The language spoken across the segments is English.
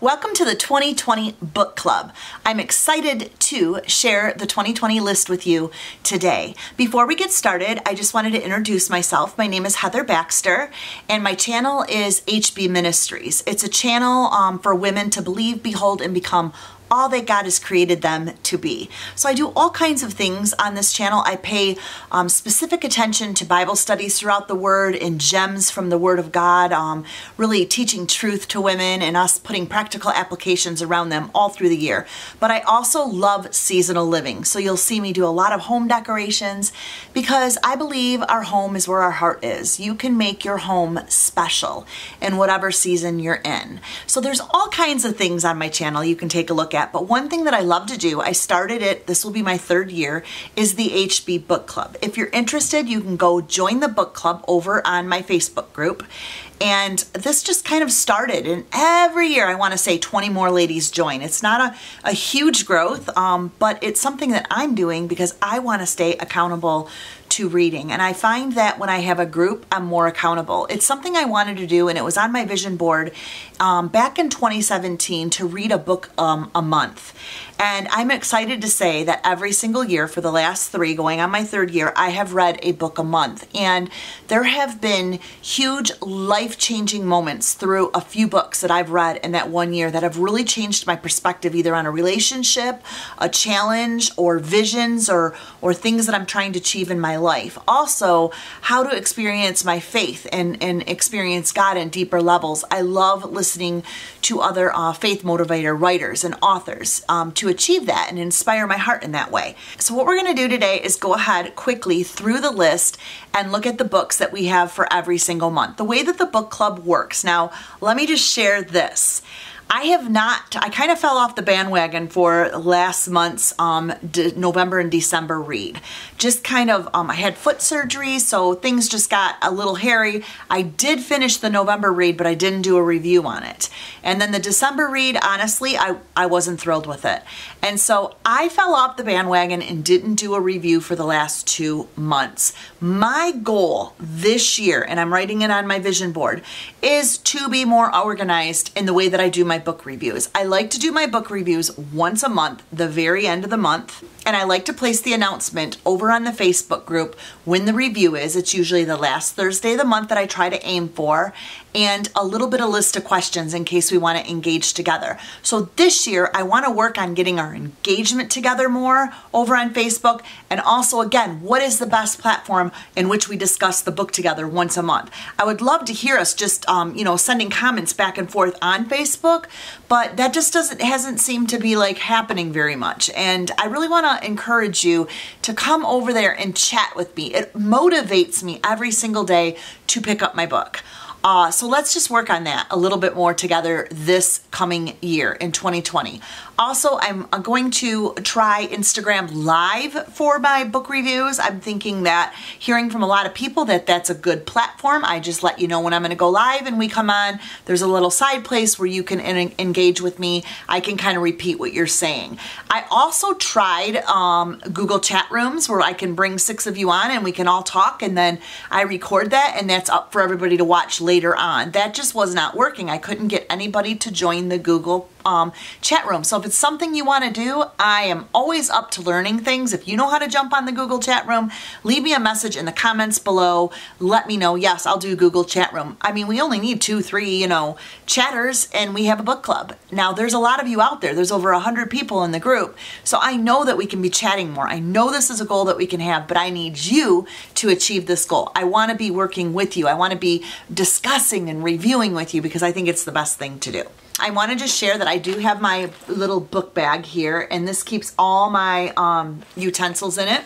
Welcome to the 2020 Book Club. I'm excited to share the 2020 list with you today. Before we get started, I just wanted to introduce myself. My name is Heather Baxter, and my channel is HB Ministries. It's a channel for women to believe, behold, and become all that God has created them to be. So I do all kinds of things on this channel. I pay specific attention to Bible studies throughout the Word and gems from the Word of God, really teaching truth to women and us putting practical applications around them all through the year. But I also love seasonal living. So you'll see me do a lot of home decorations because I believe our home is where our heart is. You can make your home special in whatever season you're in. So there's all kinds of things on my channel you can take a look at. But one thing that I love to do, I started it, this will be my third year, is the HB Book Club. If you're interested, you can go join the book club over on my Facebook group. And this just kind of started, and every year I want to say 20 more ladies join. It's not a huge growth, but it's something that I'm doing because I want to stay accountable to reading. And I find that when I have a group, I'm more accountable. It's something I wanted to do, and it was on my vision board back in 2017 to read a book a month. And I'm excited to say that every single year for the last three, going on my third year, I have read a book a month. And there have been huge life-changing moments through a few books that I've read in that one year that have really changed my perspective either on a relationship, a challenge, or visions, or things that I'm trying to achieve in my life. Also, how to experience my faith and experience God in deeper levels. I love listening to other faith motivator writers and authors to achieve that and inspire my heart in that way. So what we're going to do today is go ahead quickly through the list and look at the books that we have for every single month. The way that the book club works. Now, let me just share this. I kind of fell off the bandwagon for last month's November and December read. Just kind of, I had foot surgery, so things just got a little hairy. I did finish the November read, but I didn't do a review on it. And then the December read, honestly, I wasn't thrilled with it. And so I fell off the bandwagon and didn't do a review for the last 2 months. My goal this year, and I'm writing it on my vision board, is to be more organized in the way that I do my book reviews. I like to do my book reviews once a month, the very end of the month, and I like to place the announcement over on the Facebook group when the review is. It's usually the last Thursday of the month that I try to aim for, and a little bit of list of questions in case we want to engage together. So this year, I want to work on getting our engagement together more over on Facebook, and also, again, what is the best platform in which we discuss the book together once a month? I would love to hear us just, sending comments back and forth on Facebook, but that just hasn't seemed to be like happening very much. And I really want to encourage you to come over there and chat with me. It motivates me every single day to pick up my book. So let's just work on that a little bit more together this coming year in 2020. Also, I'm going to try Instagram Live for my book reviews. I'm thinking that hearing from a lot of people that that's a good platform. I just let you know when I'm going to go live and we come on. There's a little side place where you can engage with me. I can kind of repeat what you're saying. I also tried Google chat rooms where I can bring 6 of you on and we can all talk, and then I record that and that's up for everybody to watch later on. That just was not working. I couldn't get anybody to join the Google chat room. So if it's something you want to do, I am always up to learning things. If you know how to jump on the Google chat room, leave me a message in the comments below. Let me know. Yes, I'll do Google chat room. I mean, we only need 2, 3, chatters, and we have a book club. Now, there's a lot of you out there. There's over 100 people in the group. So I know that we can be chatting more. I know this is a goal that we can have, but I need you to achieve this goal. I want to be working with you. I want to be discussing and reviewing with you because I think it's the best thing to do. I want to just share that I do have my little book bag here, and this keeps all my utensils in it.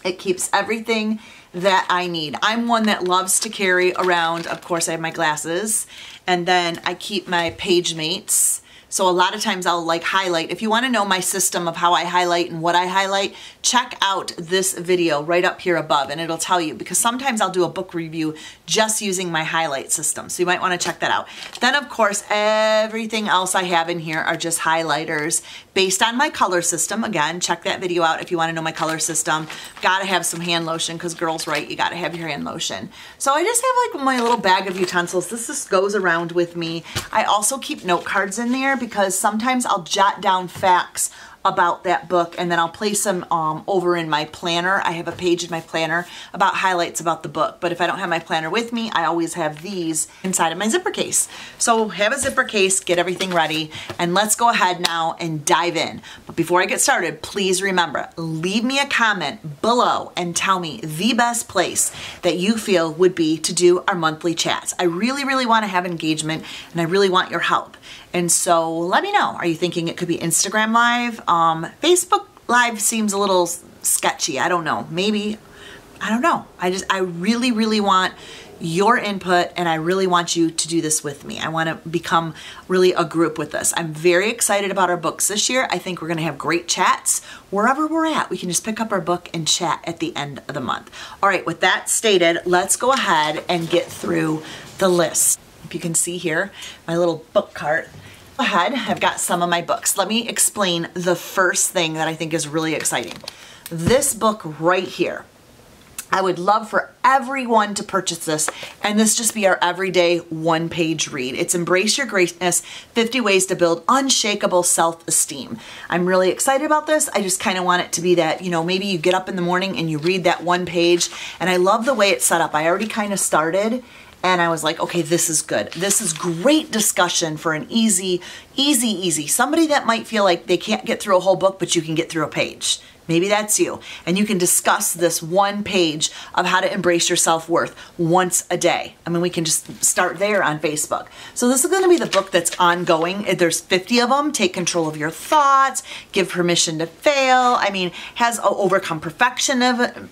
It keeps everything that I need. I'm one that loves to carry around, of course, I have my glasses, and then I keep my page mates. So a lot of times I'll like highlight. If you want to know my system of how I highlight and what I highlight, check out this video right up here above and it'll tell you, because sometimes I'll do a book review just using my highlight system. So you might want to check that out. Then of course, everything else I have in here are just highlighters based on my color system. Again, check that video out if you want to know my color system. Gotta have some hand lotion, because girls, right, you gotta have your hand lotion. So I just have like my little bag of utensils. This just goes around with me. I also keep note cards in there because sometimes I'll jot down facts about that book and then I'll place them over in my planner. I have a page in my planner about highlights about the book, but if I don't have my planner with me, I always have these inside of my zipper case. So have a zipper case, get everything ready, and let's go ahead now and dive in. But before I get started, please remember, leave me a comment below and tell me the best place that you feel would be to do our monthly chats. I really, really want to have engagement and I really want your help. And so let me know, are you thinking it could be Instagram Live? Facebook Live seems a little sketchy. I don't know, maybe, I don't know. I really, really want your input and I really want you to do this with me. I want to become really a group with this. I'm very excited about our books this year. I think we're going to have great chats wherever we're at. We can just pick up our book and chat at the end of the month. All right, with that stated, let's go ahead and get through the list. If you can see here, my little book cart. Go ahead, I've got some of my books. Let me explain the first thing that I think is really exciting. This book right here. I would love for everyone to purchase this and this just be our everyday one-page read. It's Embrace Your Greatness, 50 Ways to Build Unshakable Self-Esteem. I'm really excited about this. I just kind of want it to be that, you know, maybe you get up in the morning and you read that one page, and I love the way it's set up. I already kind of started and I was like, okay, this is good. This is great discussion for an easy. Somebody that might feel like they can't get through a whole book, but you can get through a page. Maybe that's you. And you can discuss this one page of how to embrace your self-worth once a day. I mean, we can just start there on Facebook. So this is going to be the book that's ongoing. There's 50 of them. Take control of your thoughts, give permission to fail. I mean, has overcome perfectionism,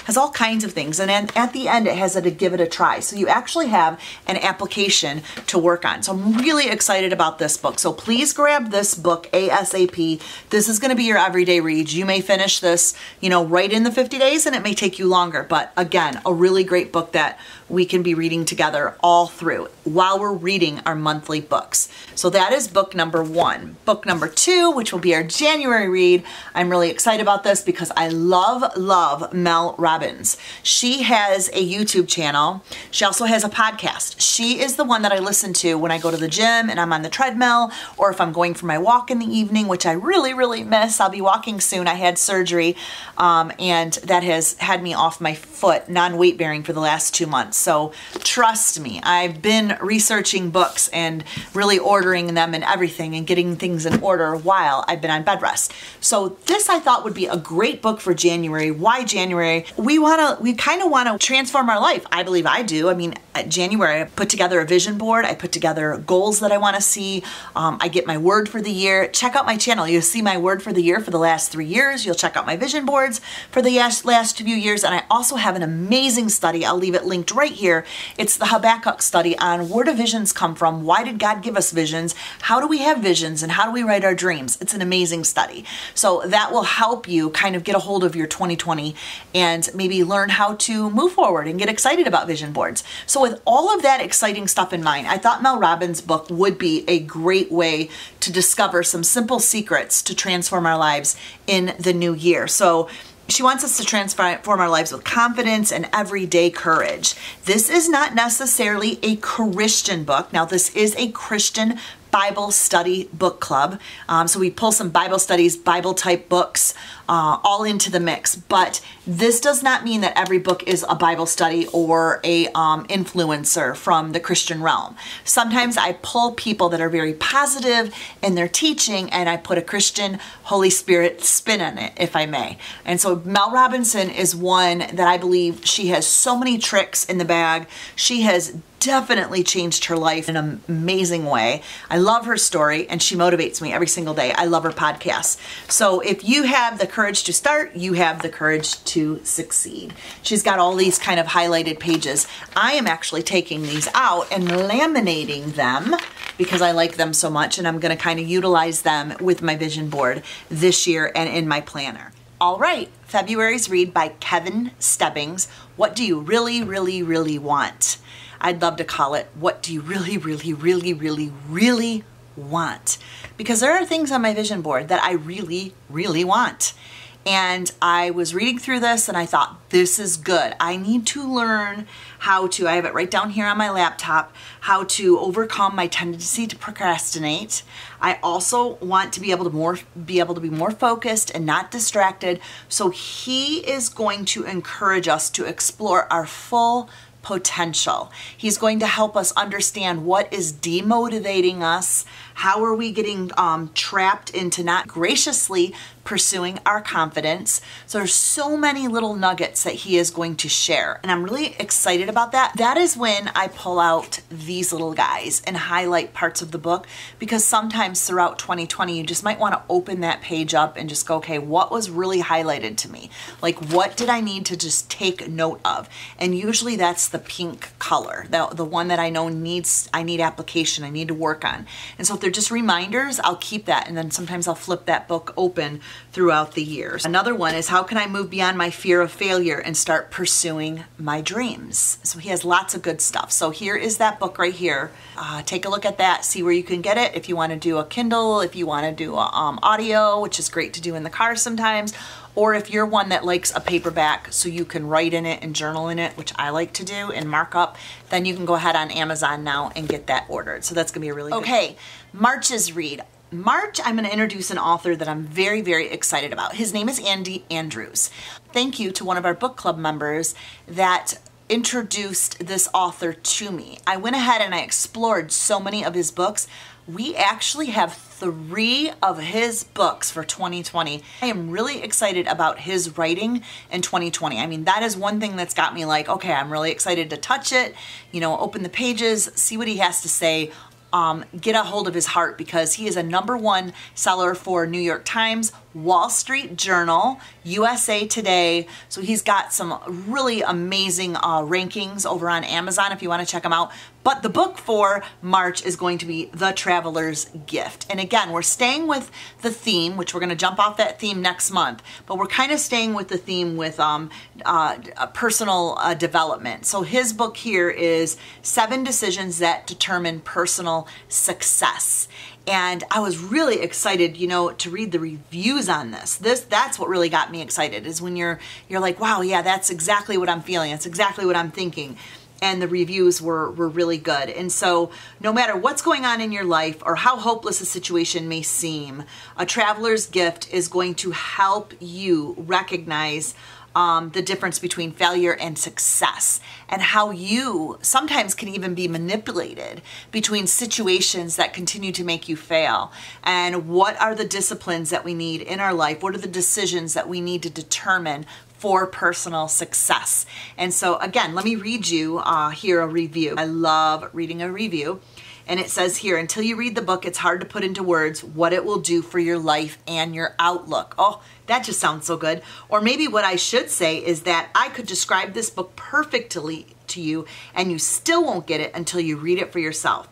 has all kinds of things. And then at the end, it has to give it a try. So you actually have an application to work on. So I'm really excited about this book. So please grab this book ASAP. This is going to be your everyday read. You may finish this, you know, right in the 50 days and it may take you longer, but again, a really great book that we can be reading together all through while we're reading our monthly books. So that is book number 1. Book number 2, which will be our January read. I'm really excited about this because I love Mel Robbins. She has a YouTube channel. She also has a podcast. She is the one that I listen to when I go to the gym and I'm on the treadmill, or if I'm going for my walk in the evening, which I really miss. I'll be walking soon. I had surgery and that has had me off my foot, non-weight bearing, for the last 2 months. So trust me, I've been researching books and really ordering them and everything and getting things in order while I've been on bed rest. So this I thought would be a great book for January. Why January? We kind of want to transform our life. I believe I do. I mean, January, I put together a vision board. I put together goals that I want to see. I get my word for the year. Check out my channel. You'll see my word for the year for the last 3 years. You'll check out my vision boards for the last few years. And I also have an amazing study. I'll leave it linked right here. It's the Habakkuk study on where do visions come from? Why did God give us visions? How do we have visions? And how do we write our dreams? It's an amazing study. So that will help you kind of get a hold of your 2020 and maybe learn how to move forward and get excited about vision boards. So with all of that exciting stuff in mind, I thought Mel Robbins' book would be a great way to discover some simple secrets to transform our lives in the new year. So she wants us to transform our lives with confidence and everyday courage. This is not necessarily a Christian book. Now, this is a Christian Bible study book club. So we pull some Bible studies, Bible type books, all into the mix. But this does not mean that every book is a Bible study or a influencer from the Christian realm. Sometimes I pull people that are very positive in their teaching and I put a Christian Holy Spirit spin on it, if I may. And so Mel Robinson is one that I believe she has so many tricks in the bag. She has definitely changed her life in an amazing way. I love her story and she motivates me every single day. I love her podcast. So if you have the courage to start, you have the courage to succeed. She's got all these kind of highlighted pages. I am actually taking these out and laminating them because I like them so much, and I'm going to kind of utilize them with my vision board this year and in my planner. All right, February's read by Kevin Stebbings. What do you really, really, really want? I'd love to call it, what do you really, really, really, really, really want? Because there are things on my vision board that I really, really want. And I was reading through this and I thought, this is good. I need to learn how to, I have it right down here on my laptop, how to overcome my tendency to procrastinate. I also want to be able to be more focused and not distracted. So he is going to encourage us to explore our full potential. He's going to help us understand what is demotivating us. How are we getting trapped into not graciously pursuing our confidence? So there's so many little nuggets that he is going to share, and I'm really excited about that. That is when I pull out these little guys and highlight parts of the book, because sometimes throughout 2020 you just might want to open that page up and just go, okay, what was really highlighted to me? Like, what did I need to just take note of? And usually that's the pink color, the one that I know I need application, I need to work on. And so if they're just reminders, I'll keep that, and then sometimes I'll flip that book open throughout the years. Another one is, how can I move beyond my fear of failure and start pursuing my dreams? So he has lots of good stuff. So here is that book right here. Take a look at that, see where you can get it. If you want to do a Kindle, if you want to do audio, which is great to do in the car sometimes, or if you're one that likes a paperback so you can write in it and journal in it, which I like to do, and mark up, then you can go ahead on Amazon now and get that ordered. So that's gonna be a really good. Okay, March's read. March, I'm going to introduce an author that I'm very, very excited about. His name is Andy Andrews. Thank you to one of our book club members that introduced this author to me. I went ahead and I explored so many of his books. We actually have 3 of his books for 2020. I am really excited about his writing in 2020. I mean, that is one thing that's got me like, okay, I'm really excited to touch it, you know, open the pages, see what he has to say. Get a hold of his heart, because he is a #1 seller for New York Times, Wall Street Journal, USA Today. So he's got some really amazing rankings over on Amazon if you want to check them out. But the book for March is going to be The Traveler's Gift. And again, we're staying with the theme, which we're going to jump off that theme next month, but we're kind of staying with the theme with personal development. So his book here is 7 Decisions That Determine Personal Success. And I was really excited, you know, to read the reviews on this. That's what really got me excited, is when you're like, wow, yeah, that's exactly what I'm feeling. That's exactly what I'm thinking. And the reviews were really good. And so no matter what's going on in your life or how hopeless a situation may seem, A Traveler's Gift is going to help you recognize the difference between failure and success, and how you sometimes can even be manipulated between situations that continue to make you fail. And what are the disciplines that we need in our life? What are the decisions that we need to determine for personal success? And so again, let me read you here a review. I love reading a review. And it says here, until you read the book, it's hard to put into words what it will do for your life and your outlook. Oh, that just sounds so good. Or maybe what I should say is that I could describe this book perfectly to you and you still won't get it until you read it for yourself.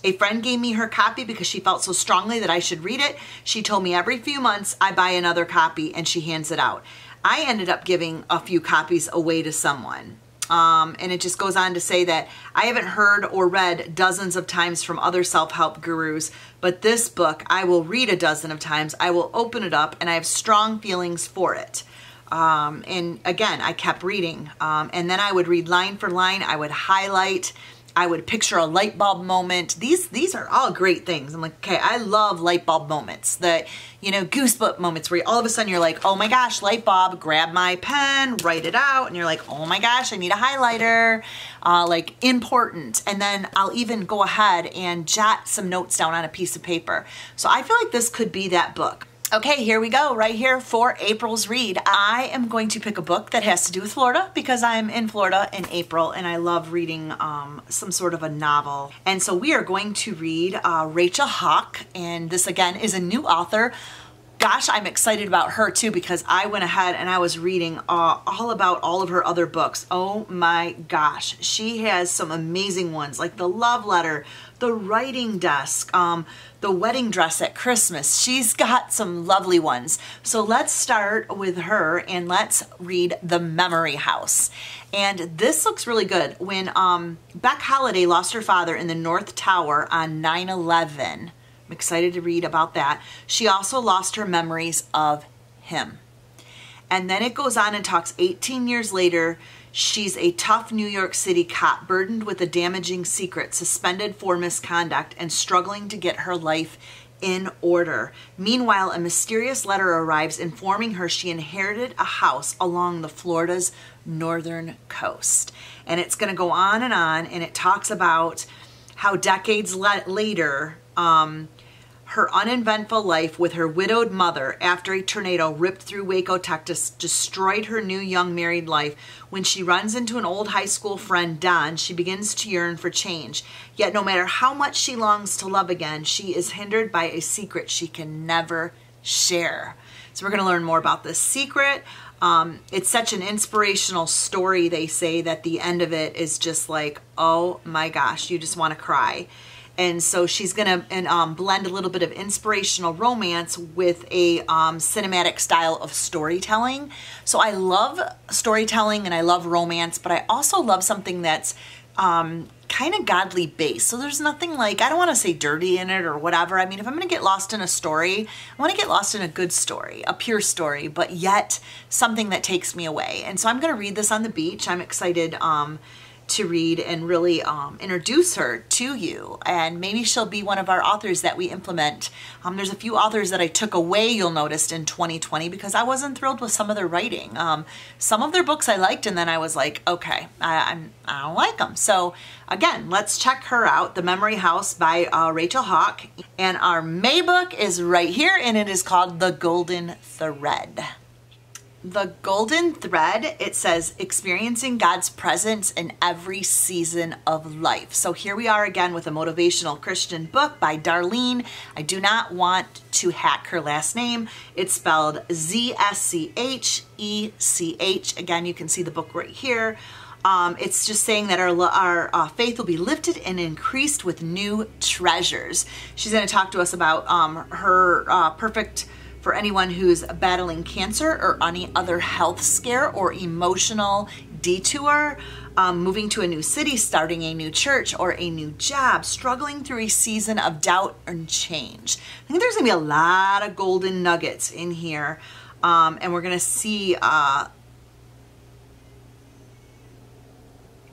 A friend gave me her copy because she felt so strongly that I should read it. She told me every few months I buy another copy and she hands it out. I ended up giving a few copies away to someone. And it just goes on to say that I haven't heard or read dozens of times from other self-help gurus, but this book I will read a dozen of times. I will open it up and I have strong feelings for it. And again, I kept reading. And then I would read line for line. I would highlight. I would picture a light bulb moment. These are all great things. I'm like, okay, I love light bulb moments. The, you know, goosebump moments where all of a sudden you're like, oh my gosh, light bulb, grab my pen, write it out. And you're like, oh my gosh, I need a highlighter, like important. And then I'll even go ahead and jot some notes down on a piece of paper. So I feel like this could be that book. Okay, here we go, right here for April's read. I am going to pick a book that has to do with Florida because I'm in Florida in April and I love reading some sort of a novel. And so we are going to read Rachel Hawk, and this again is a new author. Gosh, I'm excited about her too because I went ahead and I was reading all about all of her other books. Oh my gosh, she has some amazing ones like The Love Letter, The Writing Desk, The Wedding Dress at Christmas. She's got some lovely ones. So let's start with her and let's read The Memory House. And this looks really good. When Beck Holiday lost her father in the North Tower on 9/11, I'm excited to read about that. She also lost her memories of him. And then it goes on and talks 18 years later, she's a tough New York City cop burdened with a damaging secret, suspended for misconduct, and struggling to get her life in order. Meanwhile, a mysterious letter arrives informing her she inherited a house along the Florida's northern coast. And it's going to go on, and it talks about how decades later, her uneventful life with her widowed mother after a tornado ripped through Waco, Texas, destroyed her new young married life. When she runs into an old high school friend, Don, she begins to yearn for change. Yet no matter how much she longs to love again, she is hindered by a secret she can never share. So we're going to learn more about this secret. It's such an inspirational story, they say, that the end of it is just like, oh my gosh, you just want to cry. And so she's going to blend a little bit of inspirational romance with a cinematic style of storytelling. So I love storytelling and I love romance, but I also love something that's kind of godly based. So there's nothing like, I don't want to say dirty in it or whatever. I mean, if I'm going to get lost in a story, I want to get lost in a good story, a pure story, but yet something that takes me away. And so I'm going to read this on the beach. I'm excited to read and really introduce her to you, and maybe she'll be one of our authors that we implement. There's a few authors that I took away, you'll notice, in 2020 because I wasn't thrilled with some of their writing. Some of their books I liked, and then I was like, okay, I don't like them. So again, let's check her out, The Memory House by Rachel Hawk. And our May book is right here, and it is called The Golden Thread. The Golden Thread, it says, experiencing God's presence in every season of life. So here we are again with a motivational Christian book by Darlene. I do not want to hack her last name. It's spelled Zschech. Again, you can see the book right here. It's just saying that our faith will be lifted and increased with new treasures. She's going to talk to us about her perfect for anyone who's battling cancer or any other health scare or emotional detour, moving to a new city, starting a new church or a new job, struggling through a season of doubt and change. I think there's going to be a lot of golden nuggets in here, and we're going to see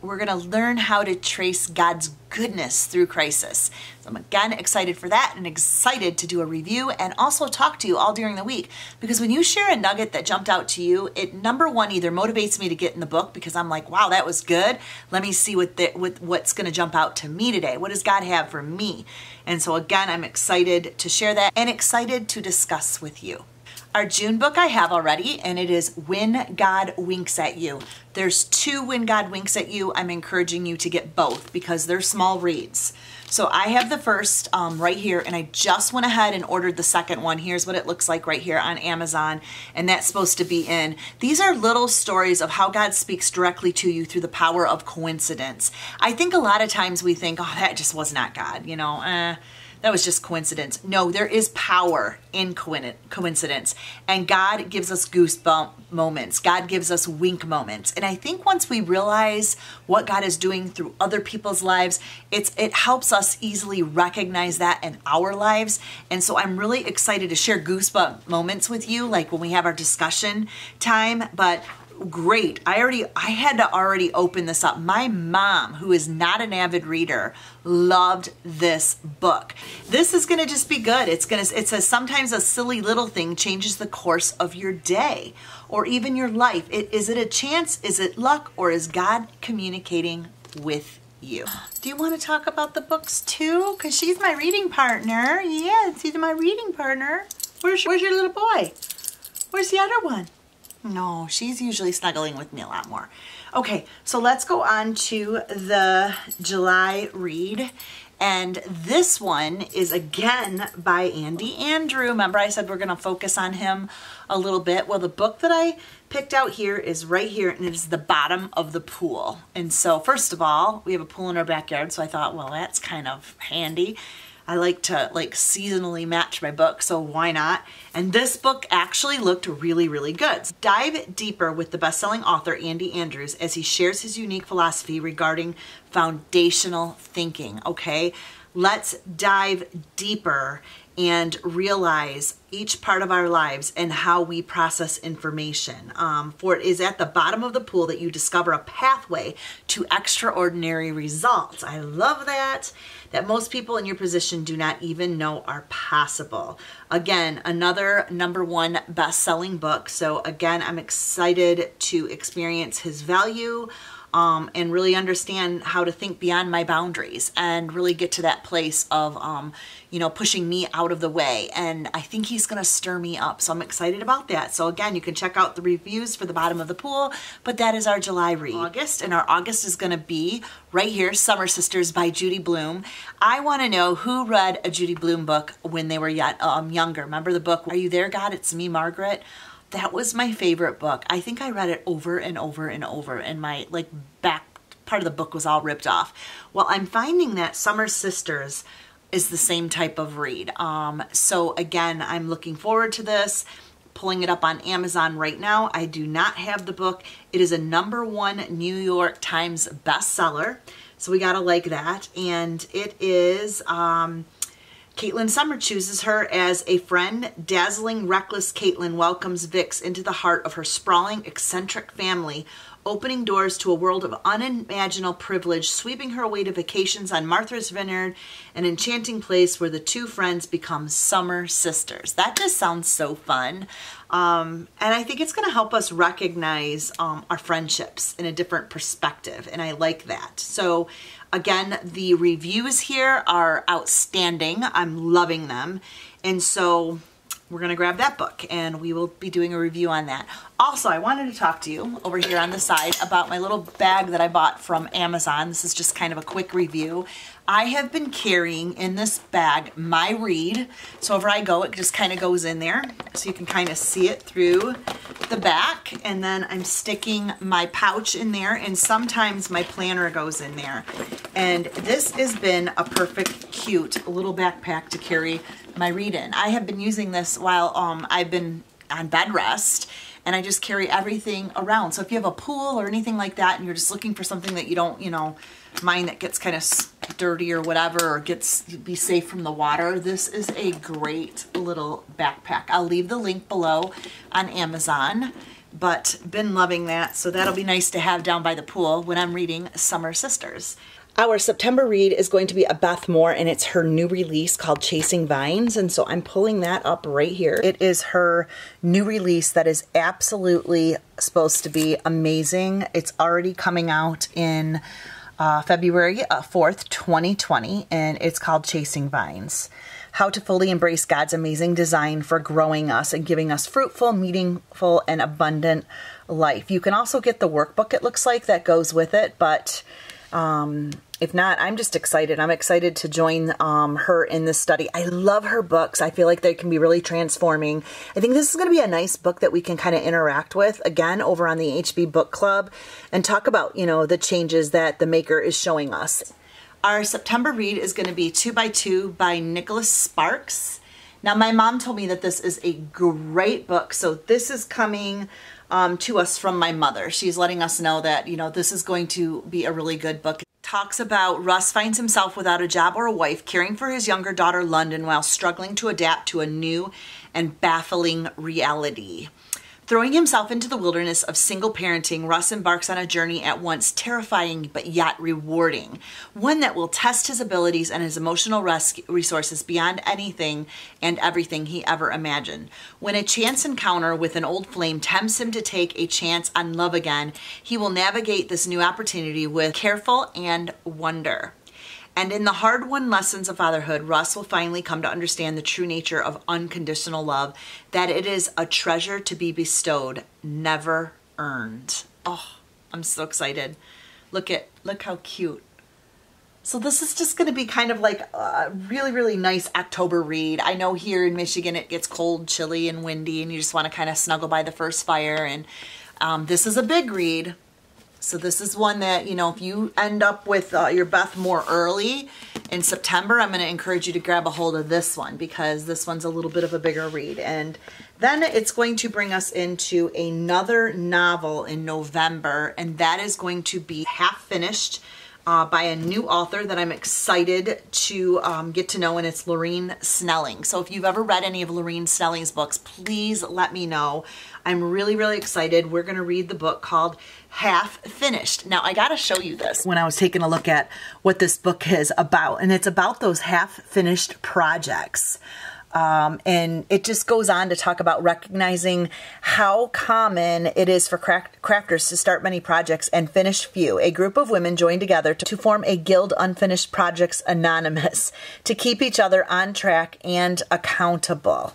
we're going to learn how to trace God's goodness through crisis. So I'm again excited for that and excited to do a review and also talk to you all during the week, because when you share a nugget that jumped out to you, it number one either motivates me to get in the book because I'm like, wow, that was good. Let me see what's going to jump out to me today. What does God have for me? And so again, I'm excited to share that and excited to discuss with you. Our June book I have already, and it is When God Winks at You. There's 2 When God Winks at You. I'm encouraging you to get both because they're small reads. So I have the first right here, and I just went ahead and ordered the second one. Here's what it looks like right here on Amazon, and that's supposed to be in. These are little stories of how God speaks directly to you through the power of coincidence. I think a lot of times we think, oh, that just was not God, you know, that was just coincidence. No, there is power in coincidence. And God gives us goosebump moments. God gives us wink moments. And I think once we realize what God is doing through other people's lives, it helps us easily recognize that in our lives. And so I'm really excited to share goosebump moments with you, like when we have our discussion time. But great. I had to already open this up. My mom, who is not an avid reader, loved this book. This is going to just be good. It says sometimes a silly little thing changes the course of your day or even your life. Is it a chance? Is it luck? Or is God communicating with you? Do you want to talk about the books too? Because she's my reading partner. Yeah, she's my reading partner. Where's your little boy? Where's the other one? No, she's usually snuggling with me a lot more. Okay, so let's go on to the July read. And this one is again by Andy Andrew. Remember I said we're gonna focus on him a little bit. Well, the book that I picked out here is right here, and it is The Bottom of the Pool. And so first of all, we have a pool in our backyard, so I thought, well, that's kind of handy. I like to seasonally match my book, so why not? And this book actually looked really, really good. Dive deeper with the best-selling author Andy Andrews as he shares his unique philosophy regarding foundational thinking, okay? Let's dive deeper and realize each part of our lives and how we process information. For it is at the bottom of the pool that you discover a pathway to extraordinary results. I love that most people in your position do not even know are possible. Again, another #1 best-selling book. So again, I'm excited to experience his value and really understand how to think beyond my boundaries and really get to that place of, you know, pushing me out of the way. And I think he's going to stir me up. So I'm excited about that. So again, you can check out the reviews for The Bottom of the Pool, but that is our July read. August, and our August is going to be right here, Summer Sisters by Judy Blume. I want to know who read a Judy Blume book when they were yet younger. Remember the book, Are You There, God? It's Me, Margaret. That was my favorite book. I think I read it over and over and over, and my back part of the book was all ripped off. Well, I'm finding that Summer Sisters is the same type of read. So again, I'm looking forward to this. Pulling it up on Amazon right now. I do not have the book. It is a #1 New York Times bestseller. So we gotta like that. And it is, Caitlin Summer chooses her as a friend. Dazzling, reckless Caitlin welcomes Vix into the heart of her sprawling, eccentric family, opening doors to a world of unimaginable privilege, sweeping her away to vacations on Martha's Vineyard, an enchanting place where the two friends become summer sisters. That just sounds so fun. And I think it's going to help us recognize our friendships in a different perspective, and I like that. So again, the reviews here are outstanding. I'm loving them. And so we're going to grab that book and we will be doing a review on that. Also, I wanted to talk to you over here on the side about my little bag that I bought from Amazon. This is just kind of a quick review. I have been carrying in this bag my read. So wherever I go, it just kind of goes in there. So you can kind of see it through the back. And then I'm sticking my pouch in there, and sometimes my planner goes in there. And this has been a perfect, cute little backpack to carry my read in. I have been using this while I've been on bed rest, and I just carry everything around. So if you have a pool or anything like that and you're just looking for something that you don't, you know, mind that gets kind of dirty or whatever, or be safe from the water, this is a great little backpack. I'll leave the link below on Amazon, but been loving that. So that'll be nice to have down by the pool when I'm reading Summer Sisters. Our September read is going to be a Beth Moore, and it's her new release called Chasing Vines. And so I'm pulling that up right here. It is her new release that is absolutely supposed to be amazing. It's already coming out in February 4th, 2020, and it's called Chasing Vines. How to fully embrace God's amazing design for growing us and giving us fruitful, meaningful, and abundant life. You can also get the workbook, it looks like, that goes with it, but if not, I'm just excited. I'm excited to join her in this study. I love her books. I feel like they can be really transforming. I think this is going to be a nice book that we can kind of interact with, again, over on the HB Book Club, and talk about, you know, the changes that the maker is showing us. Our September read is going to be 2 by 2 by Nicholas Sparks. Now, my mom told me that this is a great book, so this is coming to us from my mother. She's letting us know that, you know, this is going to be a really good book. It talks about Russ finds himself without a job or a wife, caring for his younger daughter, London, while struggling to adapt to a new and baffling reality. Throwing himself into the wilderness of single parenting, Russ embarks on a journey at once terrifying but yet rewarding, one that will test his abilities and his emotional resources beyond anything and everything he ever imagined. When a chance encounter with an old flame tempts him to take a chance on love again, he will navigate this new opportunity with careful and wonder. And in the hard-won lessons of fatherhood, Russ will finally come to understand the true nature of unconditional love, that it is a treasure to be bestowed, never earned. Oh, I'm so excited. Look how cute. So this is just going to be kind of like a really, really nice October read. I know here in Michigan it gets cold, chilly, and windy, and you just want to kind of snuggle by the first fire. And this is a big read. So this is one that, you know, if you end up with your Beth more early in September, I'm going to encourage you to grab a hold of this one, because this one's a little bit of a bigger read. And then it's going to bring us into another novel in November, and that is going to be half finished by a new author that I'm excited to get to know, and it's Lorene Snelling. So if you've ever read any of Lorene Snelling's books, please let me know. I'm really, really excited. We're going to read the book called Half Finished. Now, I got to show you this when I was taking a look at what this book is about, and it's about those half-finished projects. And it just goes on to talk about recognizing how common it is for crafters to start many projects and finish few. A group of women joined together to form a guild, Unfinished Projects Anonymous, to keep each other on track and accountable.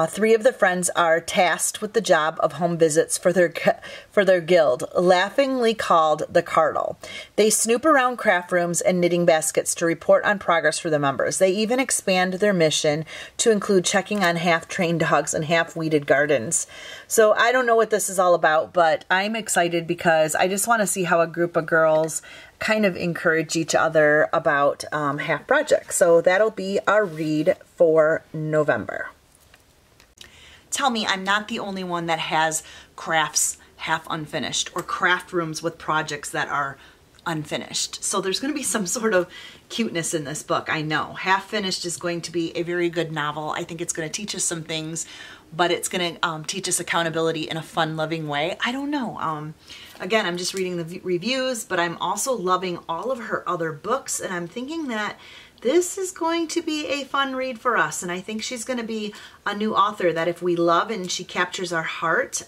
Three of the friends are tasked with the job of home visits for their guild, laughingly called the Cardle. They snoop around craft rooms and knitting baskets to report on progress for the members. They even expand their mission to include checking on half-trained dogs and half-weeded gardens. So I don't know what this is all about, but I'm excited because I just want to see how a group of girls kind of encourage each other about half projects. So that'll be our read for November. Tell me I'm not the only one that has crafts half unfinished, or craft rooms with projects that are unfinished. So there's going to be some sort of cuteness in this book. I know Half Finished is going to be a very good novel. I think it's going to teach us some things, but it's going to teach us accountability in a fun, loving way. I don't know. Again, I'm just reading the reviews, but I'm also loving all of her other books, and I'm thinking that this is going to be a fun read for us, and I think she's going to be a new author that if we love and she captures our heart,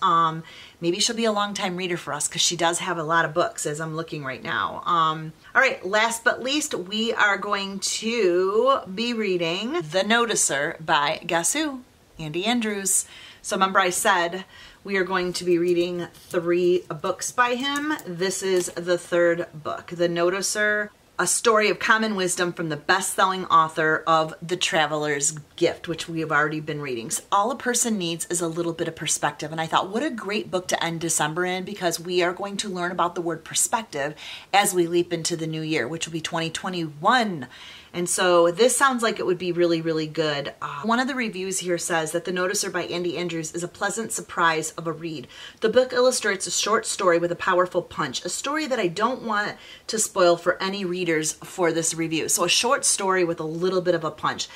maybe she'll be a long-time reader for us, because she does have a lot of books as I'm looking right now. All right, last but least, we are going to be reading The Noticer by, guess who? Andy Andrews. So remember I said we are going to be reading 3 books by him. This is the 3rd book, The Noticer, a story of common wisdom from the best-selling author of The Traveler's Gift, which we have already been reading. So all a person needs is a little bit of perspective. And I thought, what a great book to end December in, because we are going to learn about the word perspective as we leap into the new year, which will be 2021. And so this sounds like it would be really, really good. One of the reviews here says that The Noticer by Andy Andrews is a pleasant surprise of a read. The book illustrates a short story with a powerful punch, a story that I don't want to spoil for any readers for this review. So a short story with a little bit of a punch.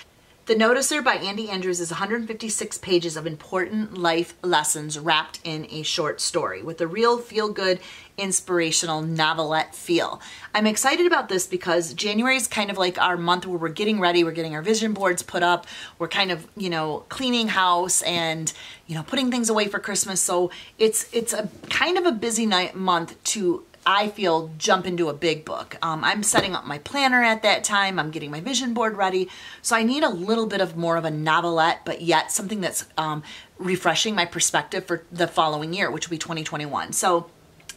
The Noticer by Andy Andrews is 156 pages of important life lessons wrapped in a short story with a real feel-good, inspirational novelette feel. I'm excited about this because January is kind of like our month where we're getting ready, we're getting our vision boards put up, we're kind of, you know, cleaning house and, you know, putting things away for Christmas. So it's a kind of a busy month to, I feel, jump into a big book. I'm setting up my planner at that time. I'm getting my vision board ready. So I need a little bit of more of a novelette, but yet something that's refreshing my perspective for the following year, which will be 2021. So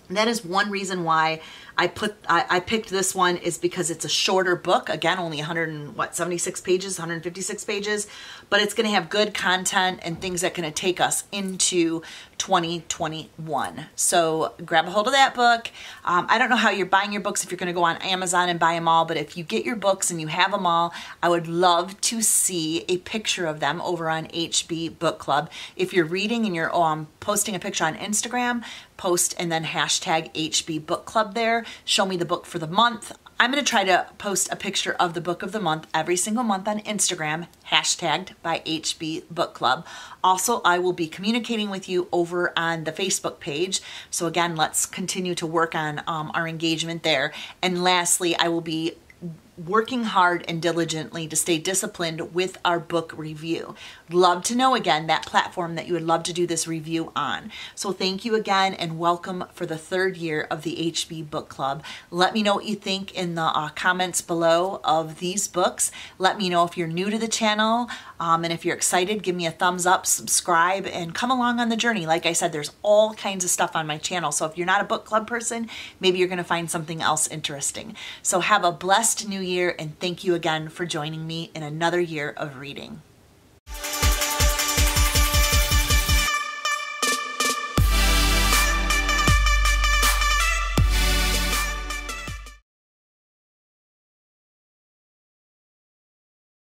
that is one reason why I picked this one, is because it's a shorter book. Again, only 176 pages, 156 pages, but it's going to have good content and things that are going to take us into 2021. So grab a hold of that book. I don't know how you're buying your books, if you're going to go on Amazon and buy them all, but if you get your books and you have them all, I would love to see a picture of them over on HB Book Club. If you're reading and you're posting a picture on Instagram, post and then hashtag HB Book Club there. Show me the book for the month. I'm going to try to post a picture of the book of the month every single month on Instagram, hashtagged by HB Book Club. Also, I will be communicating with you over on the Facebook page. So again, let's continue to work on our engagement there. And lastly, I will be working hard and diligently to stay disciplined with our book review. Love to know again that platform that you would love to do this review on. So thank you again and welcome for the 3rd year of the HB Book Club. Let me know what you think in the comments below of these books. Let me know if you're new to the channel, and if you're excited, give me a thumbs up, subscribe, and come along on the journey. Like I said, there's all kinds of stuff on my channel. So if you're not a book club person, maybe you're going to find something else interesting. So have a blessed new year, and thank you again for joining me in another year of reading.